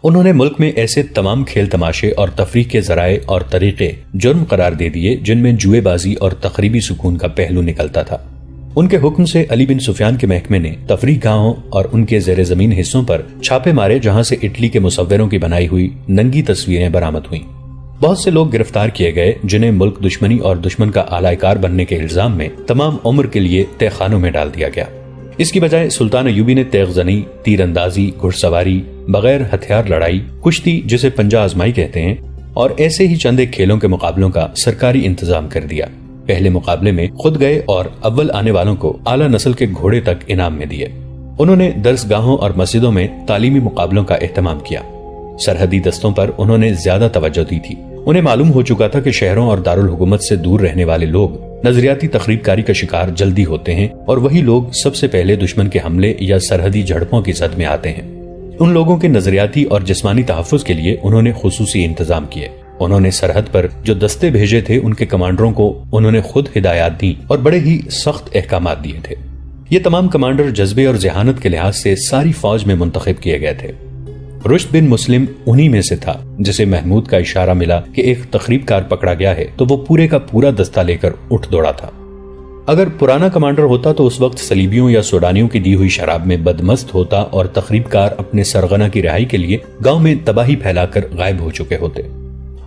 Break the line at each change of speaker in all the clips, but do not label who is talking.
انہوں نے ملک میں ایسے تمام کھیل تماشے اور تفریح کے ذرائع اور طریقے جرم قرار دے دیے جن میں جوئے بازی اور تقریبی سکون کا پہلو نکلتا تھا۔ ان کے حکم سے علی بن سفیان کے محکمے نے تفریح گاہوں اور ان کے زیر زمین حصوں پر چھاپے مارے، جہاں سے اٹلی کے مصوروں کی بنائی ہوئی ننگی تصویریں برآمد ہوئیں۔ بہت سے لوگ گرفتار کیے گئے جنہیں ملک دشمنی اور دشمن کا اعلی کار بننے کے الزام میں تمام عمر کے لیے تہہ خانوں میں ڈال دیا گیا۔ اس کی بجائے سلطان ایوبی نے تیغ زنی، تیر اندازی، گھڑ سواری، بغیر ہتھیار لڑائی، کشتی جسے پنجہ آزمائی کہتے ہیں، اور ایسے ہی چند ایک کھیلوں کے مقابلوں کا سرکاری انتظام کر دیا۔ پہلے مقابلے میں خود گئے اور اول آنے والوں کو اعلیٰ نسل کے گھوڑے تک انعام میں دیے۔ انہوں نے درس گاہوں اور مسجدوں میں تعلیمی مقابلوں کا اہتمام کیا۔ سرحدی دستوں پر انہوں نے زیادہ توجہ دی تھی۔ انہیں معلوم ہو چکا تھا کہ شہروں اور دارالحکومت سے دور رہنے والے لوگ نظریاتی تخریب کاری کا شکار جلدی ہوتے ہیں، اور وہی لوگ سب سے پہلے دشمن کے حملے یا سرحدی جھڑپوں کی زد میں آتے ہیں۔ ان لوگوں کے نظریاتی اور جسمانی تحفظ کے لیے انہوں نے خصوصی انتظام کیے۔ انہوں نے سرحد پر جو دستے بھیجے تھے ان کے کمانڈروں کو انہوں نے خود ہدایات دی اور بڑے ہی سخت احکامات دیے تھے۔ یہ تمام کمانڈر جذبے اور ذہانت کے لحاظ سے ساری فوج میں منتخب کیے گئے تھے۔ رشد بن مسلم انہی میں سے تھا جسے محمود کا اشارہ ملا کہ ایک تخریب کار پکڑا گیا ہے تو وہ پورے کا پورا دستہ لے کر اٹھ دوڑا تھا۔ اگر پرانا کمانڈر ہوتا تو اس وقت صلیبیوں یا سوڈانیوں کی دی ہوئی شراب میں بدمست ہوتا اور تخریب کار اپنے سرغنہ کی رہائی کے لیے گاؤں میں تباہی پھیلا کر غائب ہو چکے ہوتے۔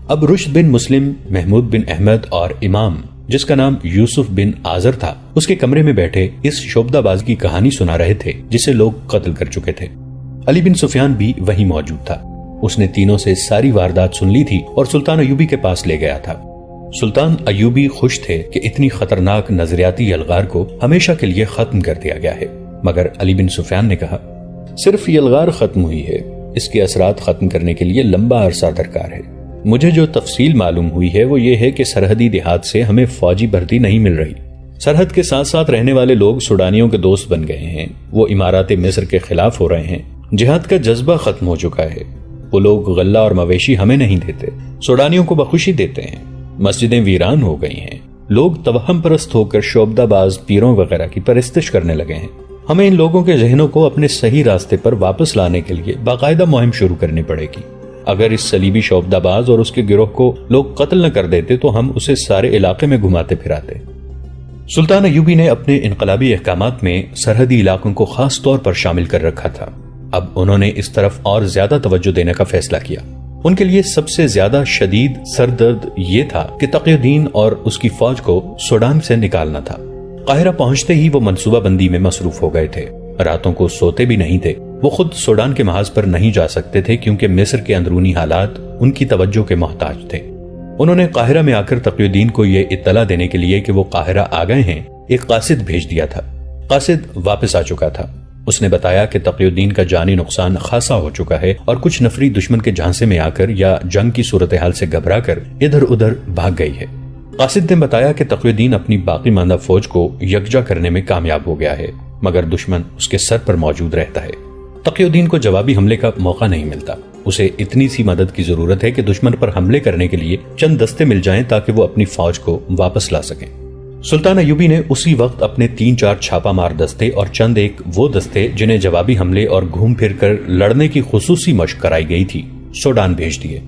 اب رشد بن مسلم، محمود بن احمد اور امام جس کا نام یوسف بن آذر تھا، اس کے کمرے میں بیٹھے اس شعبدہ باز کی کہانی سنا رہے تھے جسے لوگ قتل کر چکے تھے۔ علی بن سفیان بھی وہیں موجود تھا۔ اس نے تینوں سے ساری واردات سن لی تھی اور سلطان ایوبی کے پاس لے گیا تھا۔ سلطان ایوبی خوش تھے کہ اتنی خطرناک نظریاتی الغار کو ہمیشہ کے لیے ختم کر دیا گیا ہے، مگر علی بن سفیان نے کہا، صرف یہ الغار ختم ہوئی ہے، اس کے اثرات ختم کرنے کے لیے لمبا عرصہ درکار ہے۔ مجھے جو تفصیل معلوم ہوئی ہے وہ یہ ہے کہ سرحدی دیہات سے ہمیں فوجی بھرتی نہیں مل رہی۔ سرحد کے ساتھ ساتھ رہنے والے لوگ سوڈانیوں کے دوست بن گئے ہیں، وہ امارات مصر کے خلاف ہو رہے ہیں، جہاد کا جذبہ ختم ہو چکا ہے۔ وہ لوگ غلہ اور مویشی ہمیں نہیں دیتے، سوڈانیوں کو بخوشی دیتے ہیں۔ مسجدیں ویران ہو گئی ہیں، لوگ توہم پرست ہو کر شعبدہ باز پیروں وغیرہ کی پرستش کرنے لگے ہیں۔ ہمیں ان لوگوں کے ذہنوں کو اپنے صحیح راستے پر واپس لانے کے لیے باقاعدہ مہم شروع کرنی پڑے گی۔ اگر اس صلیبی شعبدہ باز اور اس کے گروہ کو لوگ قتل نہ کر دیتے تو ہم اسے سارے علاقے میں گھماتے پھراتے۔ سلطان ایوبی نے اپنے انقلابی احکامات میں سرحدی علاقوں کو خاص طور پر شامل کر رکھا تھا۔ اب انہوں نے اس طرف اور زیادہ توجہ دینے کا فیصلہ کیا۔ ان کے لیے سب سے زیادہ شدید سردرد یہ تھا کہ تقی الدین اور اس کی فوج کو سوڈان سے نکالنا تھا۔ قاہرہ پہنچتے ہی وہ منصوبہ بندی میں مصروف ہو گئے تھے، راتوں کو سوتے بھی نہیں تھے۔ وہ خود سوڈان کے محاذ پر نہیں جا سکتے تھے کیونکہ مصر کے اندرونی حالات ان کی توجہ کے محتاج تھے۔ انہوں نے قاہرہ میں آ کر تقی الدین کو یہ اطلاع دینے کے لیے کہ وہ قاہرہ آ گئے ہیں ایک قاصد بھیج دیا تھا۔ قاصد واپس آ چکا تھا۔ اس نے بتایا کہ تقی الدین کا جانی نقصان خاصا ہو چکا ہے اور کچھ نفری دشمن کے جھانسے میں آ کر یا جنگ کی صورتحال سے گھبرا کر ادھر ادھر بھاگ گئی ہے۔ قاصد نے بتایا کہ تقی الدین اپنی باقی ماندہ فوج کو یکجا کرنے میں کامیاب ہو گیا ہے، مگر دشمن اس کے سر پر موجود رہتا ہے۔ تقی الدین کو جوابی حملے کا موقع نہیں ملتا۔ اسے اتنی سی مدد کی ضرورت ہے کہ دشمن پر حملے کرنے کے لیے چند دستے مل جائیں تاکہ وہ اپنی فوج کو واپس لا سکیں۔ سلطان ایوبی نے اسی وقت اپنے 3-4 چھاپا مار دستے اور چند ایک وہ دستے جنہیں جوابی حملے اور گھوم پھر کر لڑنے کی خصوصی مشق کرائی گئی تھی سوڈان بھیج دیے۔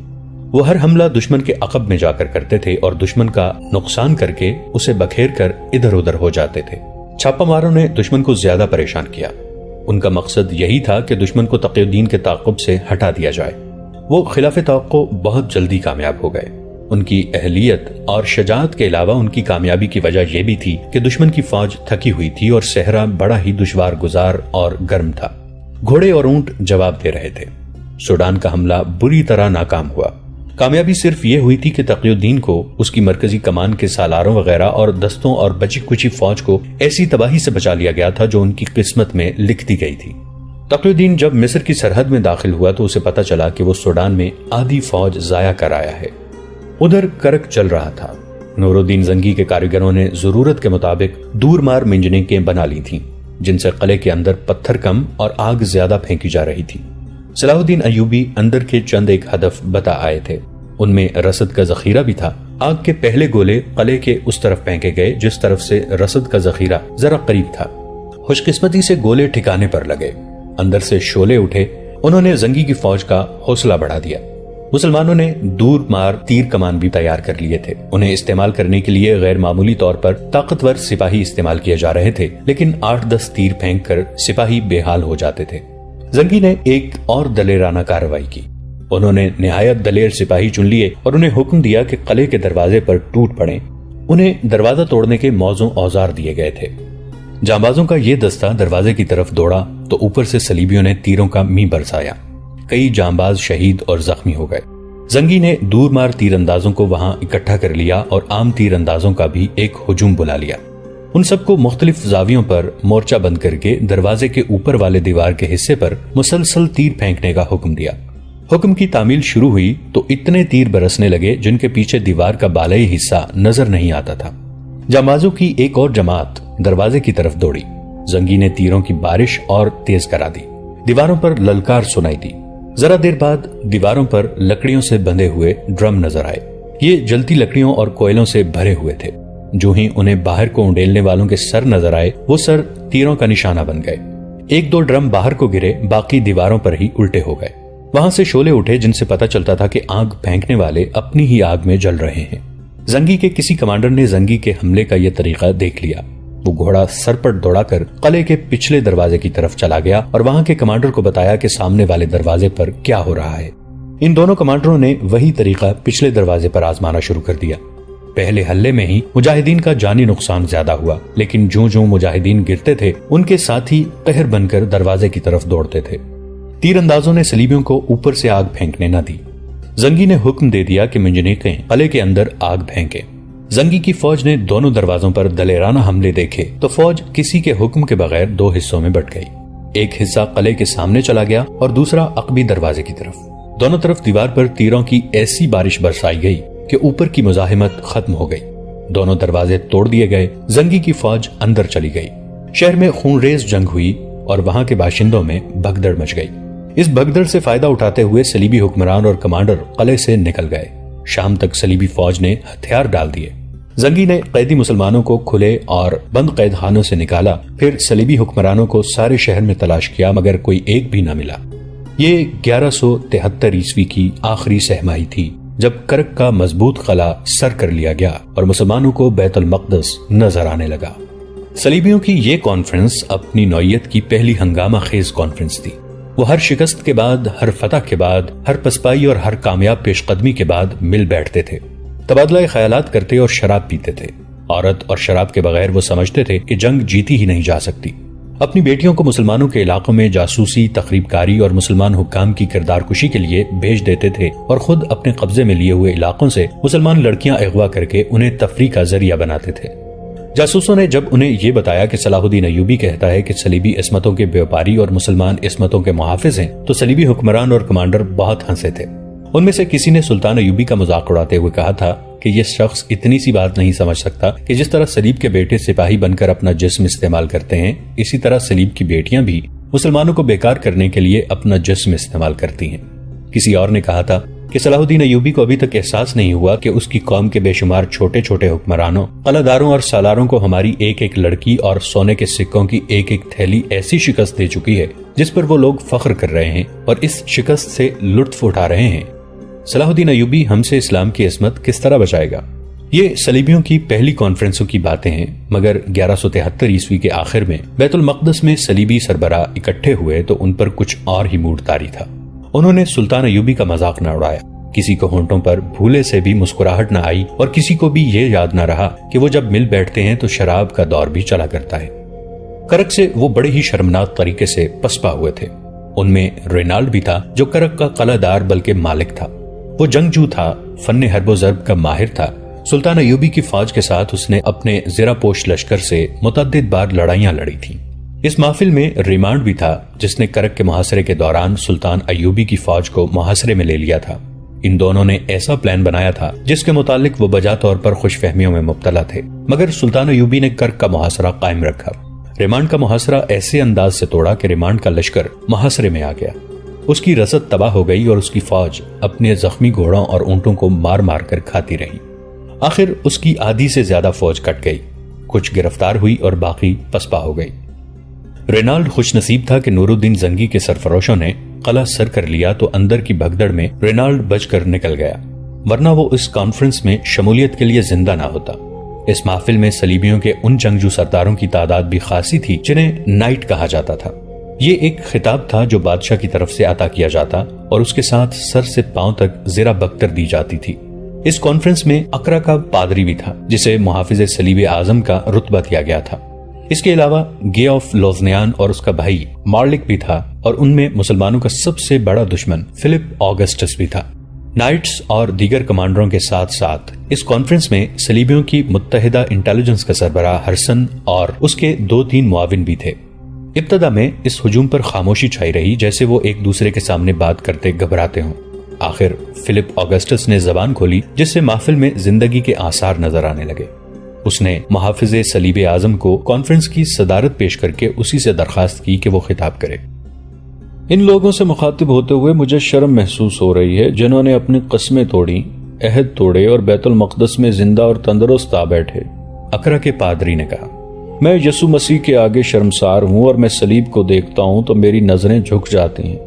وہ ہر حملہ دشمن کے عقب میں جا کر کرتے تھے اور دشمن کا نقصان کر کے اسے بکھیر کر ادھر ادھر ہو جاتے تھے۔ چھاپا ماروں نے دشمن کو زیادہ پریشان کیا۔ ان کا مقصد یہی تھا کہ دشمن کو تقی الدین کے تعاقب سے ہٹا دیا جائے۔ وہ خلاف توقع بہت جلدی کامیاب ہو گئے۔ ان کی اہلیت اور شجاعت کے علاوہ ان کی کامیابی کی وجہ یہ بھی تھی کہ دشمن کی فوج تھکی ہوئی تھی اور صحرا بڑا ہی دشوار گزار اور گرم تھا۔ گھوڑے اور اونٹ جواب دے رہے تھے۔ سوڈان کا حملہ بری طرح ناکام ہوا۔ کامیابی صرف یہ ہوئی تھی کہ تقی الدین کو اس کی مرکزی کمان کے سالاروں وغیرہ اور دستوں اور بچی کچی فوج کو ایسی تباہی سے بچا لیا گیا تھا جو ان کی قسمت میں لکھ دی گئی تھی۔ تقی الدین جب مصر کی سرحد میں داخل ہوا تو اسے پتا چلا کہ وہ سوڈان میں آدھی فوج ضائع کر آیا ہے۔ ادھر کرک چل رہا تھا۔ نور الدین زنگی کے کاریگروں نے ضرورت کے مطابق دور مار منجنیقیں بنا لی تھیں جن سے قلعے کے اندر پتھر کم اور آگ زیادہ پھینکی جا رہی تھی۔ صلاح الدین ایوبی اندر کے چند ایک ہدف بتا آئے تھے۔ ان میں رسد کا ذخیرہ بھی تھا۔ آگ کے پہلے گولے قلعے کے اس طرف پھینکے گئے جس طرف سے رسد کا ذخیرہ ذرا قریب تھا۔ خوش قسمتی سے گولے ٹھکانے پر لگے۔ اندر سے شعلے اٹھے انہوں نے زنگی کی فوج کا حوصلہ بڑھا دیا۔ مسلمانوں نے دور مار تیر کمان بھی تیار کر لیے تھے۔ انہیں استعمال کرنے کے لیے غیر معمولی طور پر طاقتور سپاہی استعمال کیے جا رہے تھے، لیکن 8-10 تیر پھینک کر سپاہی بے حال ہو جاتے تھے۔ زنگی نے ایک اور دلیرانہ کارروائی کی۔ انہوں نے نہایت دلیر سپاہی چن لیے اور انہیں حکم دیا کہ قلعے کے دروازے پر ٹوٹ پڑیں۔ انہیں دروازہ توڑنے کے موزوں اوزار دیے گئے تھے۔ جانبازوں کا یہ دستہ دروازے کی طرف دوڑا تو اوپر سے صلیبیوں نے تیروں کا می برسایا۔ کئی جانباز شہید اور زخمی ہو گئے۔ زنگی نے دور مار تیر اندازوں کو وہاں اکٹھا کر لیا اور عام تیر اندازوں کا بھی ایک ہجوم بلا لیا۔ ان سب کو مختلف زاویوں پر مورچہ بند کر کے دروازے کے اوپر والے دیوار کے حصے پر مسلسل تیر پھینکنے کا حکم دیا۔ حکم کی تعمیل شروع ہوئی تو اتنے تیر برسنے لگے جن کے پیچھے دیوار کا بالائی حصہ نظر نہیں آتا تھا۔ جانبازوں کی ایک اور جماعت دروازے کی طرف دوڑی۔ زنگی نے تیروں کی بارش اور تیز کرا دی۔ دیواروں پر للکار سنائی دی۔ ذرا دیر بعد دیواروں پر لکڑیوں سے بندھے ہوئے ڈرم نظر آئے۔ یہ جلتی لکڑیوں اور کوئلوں سے بھرے ہوئے تھے۔ جو ہی انہیں باہر کو انڈیلنے والوں کے سر نظر آئے، وہ سر تیروں کا نشانہ بن گئے۔ 1-2 ڈرم باہر کو گرے، باقی دیواروں پر ہی الٹے ہو گئے۔ وہاں سے شعلے اٹھے جن سے پتہ چلتا تھا کہ آگ پھینکنے والے اپنی ہی آگ میں جل رہے ہیں۔ زنگی کے کسی کمانڈر نے زنگی کے حملے کا یہ طریقہ دیکھ لیا۔ وہ گھوڑا سرپٹ دوڑا کر قلعے کے پچھلے دروازے کی طرف چلا گیا اور وہاں کے کمانڈر کو بتایا کہ سامنے والے دروازے پر کیا ہو رہا ہے۔ ان دونوں کمانڈروں نے وہی طریقہ پچھلے دروازے پر آزمانا شروع کر دیا۔ پہلے حلے میں ہی مجاہدین کا جانی نقصان زیادہ ہوا، لیکن جو مجاہدین گرتے تھے ان کے ساتھی قہر بن کر دروازے کی طرف دوڑتے تھے۔ تیر اندازوں نے صلیبیوں کو اوپر سے آگ پھینکنے نہ دی۔ زنگی نے حکم دے دیا کہ منجنیقیں قلعے کے اندر آگ پھینکیں۔ زنگی کی فوج نے دونوں دروازوں پر دلیرانہ حملے دیکھے تو فوج کسی کے حکم کے بغیر 2 حصوں میں بٹ گئی۔ ایک حصہ قلعے کے سامنے چلا گیا اور دوسرا عقبی دروازے کی طرف۔ دونوں طرف دیوار پر تیروں کی ایسی بارش برسائی گئی کہ اوپر کی مزاحمت ختم ہو گئی۔ دونوں دروازے توڑ دیے گئے۔ زنگی کی فوج اندر چلی گئی۔ شہر میں خونریز جنگ ہوئی اور وہاں کے باشندوں میں بھگدڑ مچ گئی۔ اس بھگدڑ سے فائدہ اٹھاتے ہوئے صلیبی حکمران اور کمانڈر قلعے سے نکل گئے۔ شام تک صلیبی فوج نے ہتھیار ڈال دیے۔ زنگی نے قیدی مسلمانوں کو کھلے اور بند قید خانوں سے نکالا، پھر صلیبی حکمرانوں کو سارے شہر میں تلاش کیا مگر کوئی ایک بھی نہ ملا۔ یہ 1173 عیسوی کی آخری سہمائی تھی جب کرک کا مضبوط قلعہ سر کر لیا گیا اور مسلمانوں کو بیت المقدس نظر آنے لگا۔ صلیبیوں کی یہ کانفرنس اپنی نوعیت کی پہلی ہنگامہ خیز کانفرنس تھی۔ وہ ہر شکست کے بعد، ہر فتح کے بعد، ہر پسپائی اور ہر کامیاب پیش قدمی کے بعد مل بیٹھتے تھے، تبادلہ خیالات کرتے اور شراب پیتے تھے۔ عورت اور شراب کے بغیر وہ سمجھتے تھے کہ جنگ جیتی ہی نہیں جا سکتی۔ اپنی بیٹیوں کو مسلمانوں کے علاقوں میں جاسوسی، تخریب کاری اور مسلمان حکام کی کردار کشی کے لیے بھیج دیتے تھے اور خود اپنے قبضے میں لیے ہوئے علاقوں سے مسلمان لڑکیاں اغوا کر کے انہیں تفریح کا ذریعہ بناتے تھے۔ جاسوسوں نے جب انہیں یہ بتایا کہ صلاح الدین ایوبی کہتا ہے کہ صلیبی عصمتوں کے بیوپاری اور مسلمان عصمتوں کے محافظ ہیں، تو صلیبی حکمران اور کمانڈر بہت ہنسے تھے۔ ان میں سے کسی نے سلطان ایوبی کا مذاق اڑاتے ہوئے کہا تھا کہ یہ شخص اتنی سی بات نہیں سمجھ سکتا کہ جس طرح صلیب کے بیٹے سپاہی بن کر اپنا جسم استعمال کرتے ہیں، اسی طرح صلیب کی بیٹیاں بھی مسلمانوں کو بیکار کرنے کے لیے اپنا جسم استعمال کرتی ہیں۔ کسی اور نے کہا تھا کہ صلاح الدین ایوبی کو ابھی تک احساس نہیں ہوا کہ اس کی قوم کے بے شمار چھوٹے چھوٹے حکمرانوں، قلعہ داروں اور سالاروں کو ہماری ایک ایک لڑکی اور سونے کے سکوں کی ایک ایک تھیلی ایسی شکست دے چکی ہے جس پر وہ لوگ فخر کر رہے ہیں اور اس شکست سے لطف اٹھا رہے ہیں۔ صلاح الدین ایوبی ہم سے اسلام کی عصمت کس طرح بچائے گا؟ یہ صلیبیوں کی پہلی کانفرنسوں کی باتیں ہیں، مگر 1173 عیسوی کے آخر میں بیت المقدس میں صلیبی سربراہ اکٹھے ہوئے تو ان پر کچھ اور ہی موڈ طاری تھا۔ انہوں نے سلطان ایوبی کا مذاق نہ اڑایا۔ کسی کو ہونٹوں پر بھولے سے بھی مسکراہٹ نہ آئی اور کسی کو بھی یہ یاد نہ رہا کہ وہ جب مل بیٹھتے ہیں تو شراب کا دور بھی چلا کرتا ہے۔ کرک سے وہ بڑے ہی شرمناک طریقے سے پسپا ہوئے تھے۔ ان میں رینالڈ بھی تھا جو کرک کا قلعہ دار بلکہ مالک تھا۔ وہ جنگجو تھا، فن حرب و ضرب کا ماہر تھا۔ سلطان ایوبی کی فوج کے ساتھ اس نے اپنے زرہ پوش لشکر سے متعدد بار لڑائیاں لڑی تھیں۔ اس محفل میں ریمانڈ بھی تھا جس نے کرک کے محاصرے کے دوران سلطان ایوبی کی فوج کو محاصرے میں لے لیا تھا۔ ان دونوں نے ایسا پلان بنایا تھا جس کے متعلق وہ بجا طور پر خوش فہمیوں میں مبتلا تھے، مگر سلطان ایوبی نے کرک کا محاصرہ قائم رکھا۔ ریمانڈ کا محاصرہ ایسے انداز سے توڑا کہ ریمانڈ کا لشکر محاصرے میں آ گیا۔ اس کی رسد تباہ ہو گئی اور اس کی فوج اپنے زخمی گھوڑوں اور اونٹوں کو مار مار کر کھاتی رہی۔ آخر اس کی آدھی سے زیادہ فوج کٹ گئی، کچھ گرفتار ہوئی اور باقی پسپا ہو گئی۔ رینالڈ خوش نصیب تھا کہ نور الدین زنگی کے سرفروشوں نے قلعہ سر کر لیا تو اندر کی بھگدڑ میں رینالڈ بچ کر نکل گیا، ورنہ وہ اس کانفرنس میں شمولیت کے لیے زندہ نہ ہوتا۔ اس محفل میں صلیبیوں کے ان جنگجو سرداروں کی تعداد بھی خاصی تھی جنہیں نائٹ کہا جاتا تھا۔ یہ ایک خطاب تھا جو بادشاہ کی طرف سے عطا کیا جاتا اور اس کے ساتھ سر سے پاؤں تک زیرہ بختر دی جاتی تھی۔ اس کانفرنس میں اقرا کا پادری بھی تھا جسے محافظ صلیب اعظم کا رتبہ دیا گیا تھا۔ اس کے علاوہ گے آف لوزنیان اور اس کا بھائی مارلک بھی تھا، اور ان میں مسلمانوں کا سب سے بڑا دشمن فلپ آگسٹس بھی تھا۔ نائٹس اور دیگر کمانڈروں کے ساتھ ساتھ اس کانفرنس میں صلیبیوں کی متحدہ انٹیلیجنس کا سربراہ ہرسن اور اس کے 2-3 معاون بھی تھے۔ ابتدا میں اس ہجوم پر خاموشی چھائی رہی، جیسے وہ ایک دوسرے کے سامنے بات کرتے گھبراتے ہوں۔ آخر فلپ آگسٹس نے زبان کھولی، جس سے محفل میں زندگی کے آثار نظر آنے لگے۔ اس نے محافظ صلیب اعظم کو کانفرنس کی صدارت پیش کر کے اسی سے درخواست کی کہ وہ خطاب کرے۔ ان لوگوں سے مخاطب ہوتے ہوئے مجھے شرم محسوس ہو رہی ہے جنہوں نے اپنی قسمیں توڑی، عہد توڑے اور بیت المقدس میں زندہ اور تندرست آ بیٹھے۔ اقرا کے پادری نے کہا، میں یسوع مسیح کے آگے شرمسار ہوں اور میں صلیب کو دیکھتا ہوں تو میری نظریں جھک جاتی ہیں۔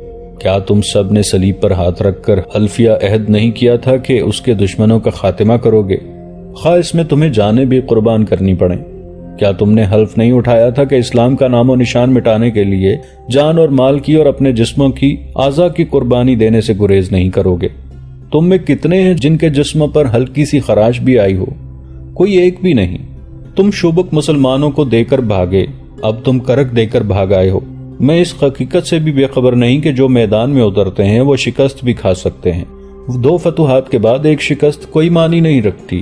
کیا تم سب نے صلیب پر ہاتھ رکھ کر حلفیہ عہد نہیں کیا تھا کہ اس کے دشمنوں کا خاتمہ کرو گے، خواہ اس میں تمہیں جانیں بھی قربان کرنی پڑیں؟ کیا تم نے حلف نہیں اٹھایا تھا کہ اسلام کا نام و نشان مٹانے کے لیے جان اور مال کی اور اپنے جسموں کی اعضاء کی قربانی دینے سے گریز نہیں کرو گے؟ تم میں کتنے ہیں جن کے جسموں پر ہلکی سی خراش بھی آئی ہو؟ کوئی ایک بھی نہیں۔ تم شوبک مسلمانوں کو دے کر بھاگے، اب تم کرک دے کر بھاگ آئے ہو۔ میں اس حقیقت سے بھی بے خبر نہیں کہ جو میدان میں اترتے ہیں وہ شکست بھی کھا سکتے ہیں۔ 2 فتوحات کے بعد ایک شکست کوئی معنی نہیں رکھتی،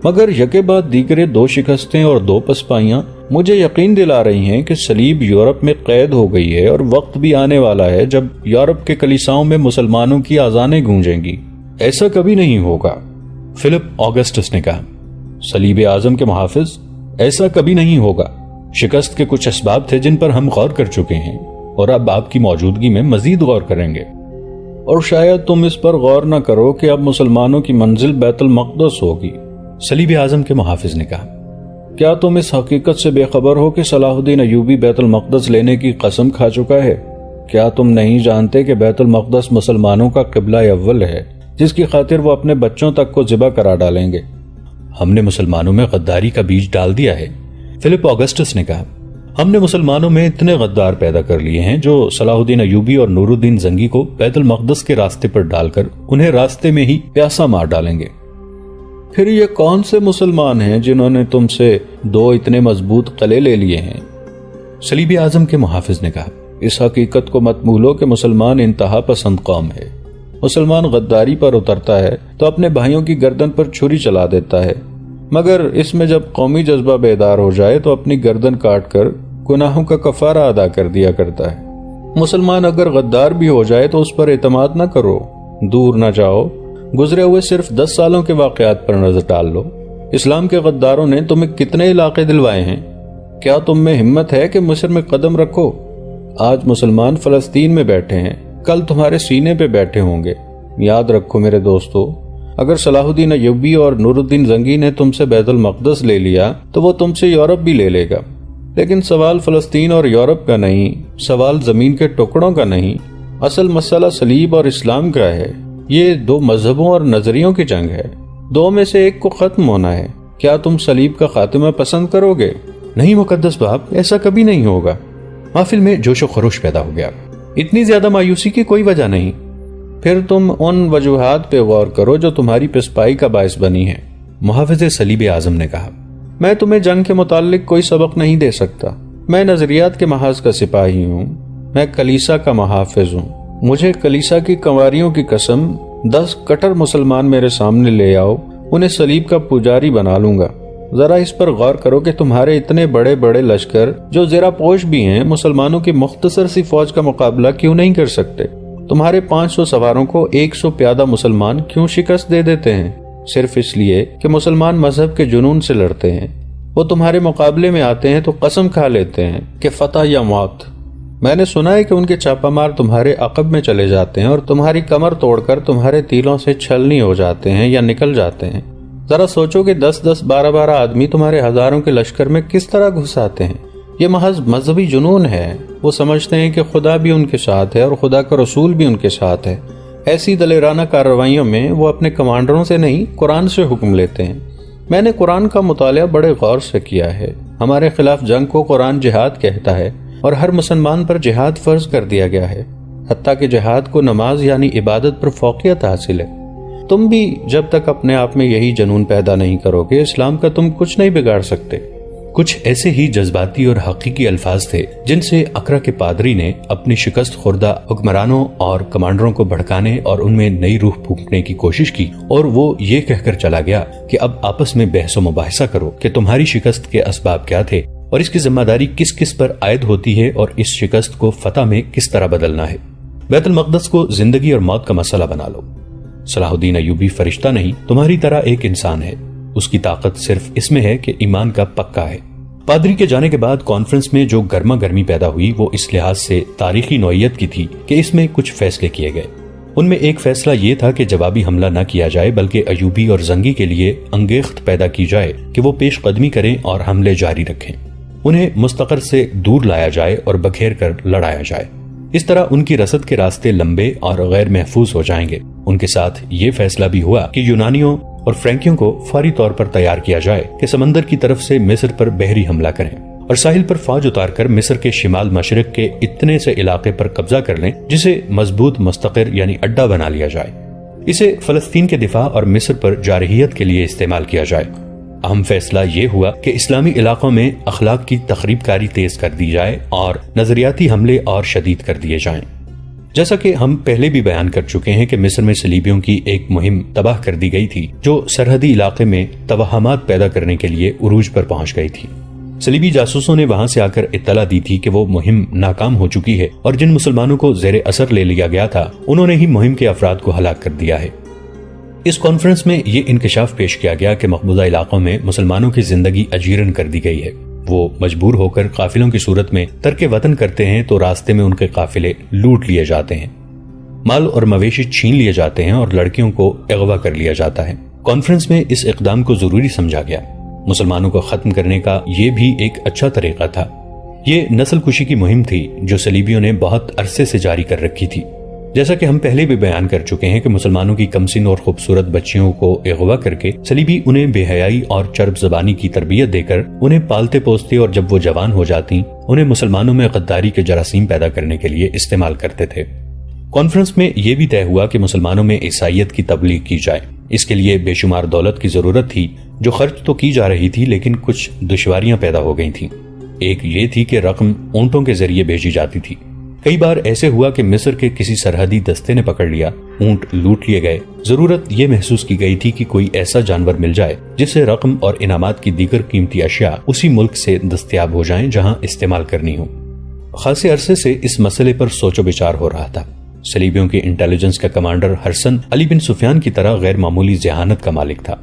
مگر یکے بعد دیگرے 2 شکستیں اور 2 پسپائیاں مجھے یقین دلا رہی ہیں کہ صلیب یورپ میں قید ہو گئی ہے، اور وقت بھی آنے والا ہے جب یورپ کے کلیساؤں میں مسلمانوں کی اذانیں گونجیں گی۔ ایسا کبھی نہیں ہوگا، فلپ آگسٹس نے کہا۔ صلیب اعظم کے محافظ، ایسا کبھی نہیں ہوگا۔ شکست کے کچھ اسباب تھے جن پر ہم غور کر چکے ہیں، اور اب آپ کی موجودگی میں مزید غور کریں گے، اور شاید تم اس پر غور نہ کرو کہ اب مسلمانوں کی منزل بیت المقدس ہوگی۔ صلیب اعظم کے محافظ نے کہا، کیا تم اس حقیقت سے بے خبر ہو کہ صلاح الدین ایوبی بیت المقدس لینے کی قسم کھا چکا ہے؟ کیا تم نہیں جانتے کہ بیت المقدس مسلمانوں کا قبلہ اول ہے، جس کی خاطر وہ اپنے بچوں تک کو ذبح کرا ڈالیں گے؟ ہم نے مسلمانوں میں غداری کا بیج ڈال دیا ہے، فلپ آگسٹس نے کہا۔ ہم نے مسلمانوں میں اتنے غدار پیدا کر لیے ہیں جو صلاح الدین ایوبی اور نور الدین زنگی کو بیت المقدس کے راستے پر ڈال کر انہیں راستے میں ہی پیاسا مار ڈالیں گے۔ پھر یہ کون سے مسلمان ہیں جنہوں نے تم سے 2 اتنے مضبوط قلعے لے لیے ہیں؟ صلیب اعظم کے محافظ نے کہا، اس حقیقت کو مت بھولو کہ مسلمان انتہا پسند قوم ہے۔ مسلمان غداری پر اترتا ہے تو اپنے بھائیوں کی گردن پر چھری چلا دیتا ہے، مگر اس میں جب قومی جذبہ بیدار ہو جائے تو اپنی گردن کاٹ کر گناہوں کا کفارہ ادا کر دیا کرتا ہے۔ مسلمان اگر غدار بھی ہو جائے تو اس پر اعتماد نہ کرو، دور نہ جاؤ، گزرے ہوئے صرف 10 سالوں کے واقعات پر نظر ڈال لو۔ اسلام کے غداروں نے تمہیں کتنے علاقے دلوائے ہیں؟ کیا تم میں ہمت ہے کہ مصر میں قدم رکھو؟ آج مسلمان فلسطین میں بیٹھے ہیں، کل تمہارے سینے پہ بیٹھے ہوں گے۔ یاد رکھو میرے دوستو، اگر صلاح الدین ایوبی اور نور الدین زنگی نے تم سے بیت المقدس لے لیا تو وہ تم سے یورپ بھی لے لے گا، لیکن سوال فلسطین اور یورپ کا نہیں، سوال زمین کے ٹکڑوں کا نہیں، اصل مسئلہ صلیب اور اسلام کا ہے۔ یہ 2 مذہبوں اور نظریوں کی جنگ ہے، 2 میں سے ایک کو ختم ہونا ہے۔ کیا تم صلیب کا خاتمہ پسند کرو گے؟ نہیں مقدس باپ، ایسا کبھی نہیں ہوگا۔ محفل میں جوش و خروش پیدا ہو گیا۔ اتنی زیادہ مایوسی کی کوئی وجہ نہیں۔ پھر تم ان وجوہات پہ غور کرو جو تمہاری پسپائی کا باعث بنی ہے، محافظ صلیب اعظم نے کہا۔ میں تمہیں جنگ کے متعلق کوئی سبق نہیں دے سکتا، میں نظریات کے محاذ کا سپاہی ہوں، میں کلیسا کا محافظ ہوں۔ مجھے کلیسا کی کنواریوں کی قسم 10 کٹر مسلمان میرے سامنے لے آؤ، انہیں صلیب کا پجاری بنا لوں گا۔ ذرا اس پر غور کرو کہ تمہارے اتنے بڑے بڑے لشکر جو زیرہ پوش بھی ہیں مسلمانوں کی مختصر سی فوج کا مقابلہ کیوں نہیں کر سکتے؟ تمہارے 500 سواروں کو 100 پیادہ مسلمان کیوں شکست دے دیتے ہیں؟ صرف اس لیے کہ مسلمان مذہب کے جنون سے لڑتے ہیں۔ وہ تمہارے مقابلے میں آتے ہیں تو قسم کھا لیتے ہیں کہ فتح یا موت۔ میں نے سنا ہے کہ ان کے چھاپہ مار تمہارے عقب میں چلے جاتے ہیں اور تمہاری کمر توڑ کر تمہارے تیلوں سے چھلنی ہو جاتے ہیں یا نکل جاتے ہیں۔ ذرا سوچو کہ 10-10 12-12 آدمی تمہارے ہزاروں کے لشکر میں کس طرح گھس آتے ہیں۔
یہ محض مذہبی جنون ہے۔ وہ سمجھتے ہیں کہ خدا بھی ان کے ساتھ ہے اور خدا کا رسول بھی ان کے ساتھ ہے۔ ایسی دلیرانہ کارروائیوں میں وہ اپنے کمانڈروں سے نہیں، قرآن سے حکم لیتے ہیں۔ میں نے قرآن کا مطالعہ بڑے غور سے کیا ہے۔ ہمارے خلاف جنگ کو قرآن جہاد کہتا ہے اور ہر مسلمان پر جہاد فرض کر دیا گیا ہے، حتیٰ کہ جہاد کو نماز یعنی عبادت پر فوقیت حاصل ہے۔ تم بھی جب تک اپنے آپ میں یہی جنون پیدا نہیں کرو گے، اسلام کا تم کچھ نہیں بگاڑ سکتے۔
کچھ ایسے ہی جذباتی اور حقیقی الفاظ تھے جن سے اقرا کے پادری نے اپنی شکست خوردہ حکمرانوں اور کمانڈروں کو بھڑکانے اور ان میں نئی روح پھونکنے کی کوشش کی، اور وہ یہ کہہ کر چلا گیا کہ اب آپس میں بحث و مباحثہ کرو کہ تمہاری شکست کے اسباب کیا تھے اور اس کی ذمہ داری کس کس پر عائد ہوتی ہے اور اس شکست کو فتح میں کس طرح بدلنا ہے۔ بیت المقدس کو زندگی اور موت کا مسئلہ بنا لو۔ صلاح الدین ایوبی فرشتہ نہیں، تمہاری طرح ایک انسان ہے۔ اس کی طاقت صرف اس میں ہے کہ ایمان کا پکا ہے۔ پادری کے جانے کے بعد کانفرنس میں جو گرما گرمی پیدا ہوئی وہ اس لحاظ سے تاریخی نوعیت کی تھی کہ اس میں کچھ فیصلے کیے گئے۔ ان میں ایک فیصلہ یہ تھا کہ جوابی حملہ نہ کیا جائے، بلکہ ایوبی اور زنگی کے لیے انگیخت پیدا کی جائے کہ وہ پیش قدمی کریں اور حملے جاری رکھیں۔ انہیں مستقر سے دور لایا جائے اور بکھیر کر لڑایا جائے۔ اس طرح ان کی رسد کے راستے لمبے اور غیر محفوظ ہو جائیں گے۔ ان کے ساتھ یہ فیصلہ بھی ہوا کہ یونانیوں اور فرینکیوں کو فوری طور پر تیار کیا جائے کہ سمندر کی طرف سے مصر پر بحری حملہ کریں اور ساحل پر فوج اتار کر مصر کے شمال مشرق کے اتنے سے علاقے پر قبضہ کر لیں جسے مضبوط مستقر یعنی اڈا بنا لیا جائے۔ اسے فلسطین کے دفاع اور مصر پر جارحیت کے لیے استعمال کیا جائے۔ اہم فیصلہ یہ ہوا کہ اسلامی علاقوں میں اخلاق کی تخریب کاری تیز کر دی جائے اور نظریاتی حملے اور شدید کر دیے جائیں۔ جیسا کہ ہم پہلے بھی بیان کر چکے ہیں کہ مصر میں صلیبیوں کی ایک مہم تباہ کر دی گئی تھی جو سرحدی علاقے میں توہمات پیدا کرنے کے لیے عروج پر پہنچ گئی تھی۔ صلیبی جاسوسوں نے وہاں سے آ کر اطلاع دی تھی کہ وہ مہم ناکام ہو چکی ہے اور جن مسلمانوں کو زیر اثر لے لیا گیا تھا انہوں نے ہی مہم کے افراد کو ہلاک کر دیا ہے۔ اس کانفرنس میں یہ انکشاف پیش کیا گیا کہ مقبوضہ علاقوں میں مسلمانوں کی زندگی اجیرن کر دی گئی ہے۔ وہ مجبور ہو کر قافلوں کی صورت میں ترک وطن کرتے ہیں تو راستے میں ان کے قافلے لوٹ لیے جاتے ہیں، مال اور مویشی چھین لیے جاتے ہیں اور لڑکیوں کو اغوا کر لیا جاتا ہے۔ کانفرنس میں اس اقدام کو ضروری سمجھا گیا۔ مسلمانوں کو ختم کرنے کا یہ بھی ایک اچھا طریقہ تھا۔ یہ نسل کشی کی مہم تھی جو صلیبیوں نے بہت عرصے سے جاری کر رکھی تھی۔ جیسا کہ ہم پہلے بھی بیان کر چکے ہیں کہ مسلمانوں کی کمسن اور خوبصورت بچیوں کو اغوا کر کے صلیبی انہیں بے حیائی اور چرب زبانی کی تربیت دے کر انہیں پالتے پوستے اور جب وہ جوان ہو جاتی انہیں مسلمانوں میں غداری کے جراثیم پیدا کرنے کے لیے استعمال کرتے تھے۔ کانفرنس میں یہ بھی طے ہوا کہ مسلمانوں میں عیسائیت کی تبلیغ کی جائے۔ اس کے لیے بے شمار دولت کی ضرورت تھی جو خرچ تو کی جا رہی تھی لیکن کچھ دشواریاں پیدا ہو گئی تھیں۔ ایک یہ تھی کہ رقم اونٹوں کے ذریعے بھیجی جاتی تھی۔ کئی بار ایسے ہوا کہ مصر کے کسی سرحدی دستے نے پکڑ لیا، اونٹ لوٹ لیے گئے۔ ضرورت یہ محسوس کی گئی تھی کہ کوئی ایسا جانور مل جائے جس سے رقم اور انعامات کی دیگر قیمتی اشیاء اسی ملک سے دستیاب ہو جائیں جہاں استعمال کرنی ہو۔ خاصے عرصے سے اس مسئلے پر سوچ و بچار ہو رہا تھا۔ صلیبیوں کے انٹیلیجنس کا کمانڈر ہرسن علی بن سفیان کی طرح غیر معمولی ذہانت کا مالک تھا۔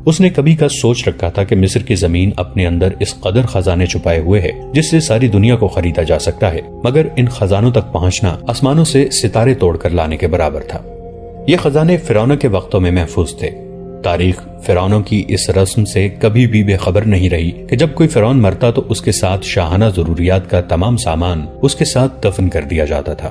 اس نے کبھی کا سوچ رکھا تھا کہ مصر کی زمین اپنے اندر اس قدر خزانے چھپائے ہوئے ہے جس سے ساری دنیا کو خریدا جا سکتا ہے، مگر ان خزانوں تک پہنچنا آسمانوں سے ستارے توڑ کر لانے کے برابر تھا۔ یہ خزانے فرعونوں کے وقتوں میں محفوظ تھے۔ تاریخ فرعونوں کی اس رسم سے کبھی بھی بے خبر نہیں رہی کہ جب کوئی فرعون مرتا تو اس کے ساتھ شاہانہ ضروریات کا تمام سامان اس کے ساتھ دفن کر دیا جاتا تھا۔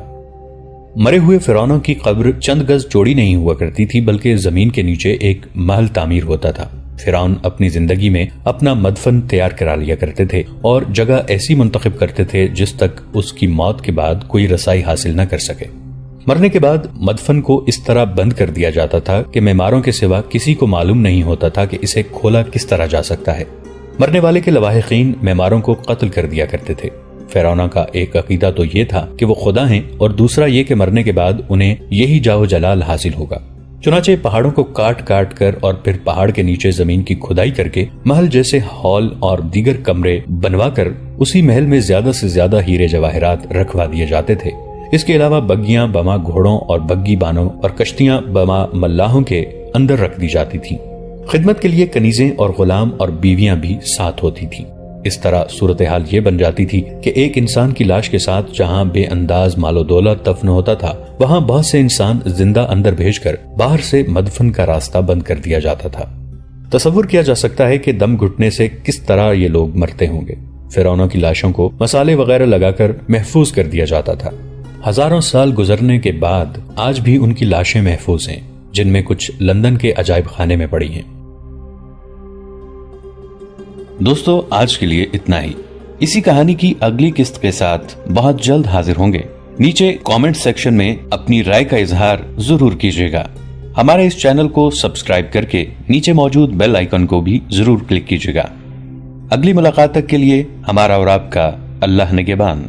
مرے ہوئے فرعونوں کی قبر چند گز چوڑی نہیں ہوا کرتی تھی بلکہ زمین کے نیچے ایک محل تعمیر ہوتا تھا۔ فرعون اپنی زندگی میں اپنا مدفن تیار کرا لیا کرتے تھے اور جگہ ایسی منتخب کرتے تھے جس تک اس کی موت کے بعد کوئی رسائی حاصل نہ کر سکے۔ مرنے کے بعد مدفن کو اس طرح بند کر دیا جاتا تھا کہ معماروں کے سوا کسی کو معلوم نہیں ہوتا تھا کہ اسے کھولا کس طرح جا سکتا ہے۔ مرنے والے کے لواحقین معماروں کو قتل کر دیا کرتے تھے۔ فرعونوں کا ایک عقیدہ تو یہ تھا کہ وہ خدا ہیں اور دوسرا یہ کہ مرنے کے بعد انہیں یہی جاہ و جلال حاصل ہوگا۔ چنانچہ پہاڑوں کو کاٹ کاٹ کر اور پھر پہاڑ کے نیچے زمین کی کھدائی کر کے محل جیسے ہال اور دیگر کمرے بنوا کر اسی محل میں زیادہ سے زیادہ ہیرے جواہرات رکھوا دیے جاتے تھے۔ اس کے علاوہ بگیاں بما گھوڑوں اور بگی بانوں اور کشتیاں بما ملاحوں کے اندر رکھ دی جاتی تھیں۔ خدمت کے لیے کنیزیں اور غلام اور بیویاں بھی ساتھ ہوتی تھیں۔ اس طرح صورتحال یہ بن جاتی تھی کہ ایک انسان کی لاش کے ساتھ جہاں بے انداز مال و دولت دفن ہوتا تھا وہاں بہت سے انسان زندہ اندر بھیج کر باہر سے مدفن کا راستہ بند کر دیا جاتا تھا۔ تصور کیا جا سکتا ہے کہ دم گھٹنے سے کس طرح یہ لوگ مرتے ہوں گے۔ فرعونوں کی لاشوں کو مسالے وغیرہ لگا کر محفوظ کر دیا جاتا تھا۔ ہزاروں سال گزرنے کے بعد آج بھی ان کی لاشیں محفوظ ہیں، جن میں کچھ لندن کے عجائب خانے میں پڑی ہیں۔
دوستو، آج کے لیے اتنا ہی۔ اسی کہانی کی اگلی قسط کے ساتھ بہت جلد حاضر ہوں گے۔ نیچے کامنٹ سیکشن میں اپنی رائے کا اظہار ضرور کیجیے گا۔ ہمارے اس چینل کو سبسکرائب کر کے نیچے موجود بیل آئیکن کو بھی ضرور کلک کیجیے گا۔ اگلی ملاقات تک کے لیے ہمارا اور آپ کا اللہ نگہبان۔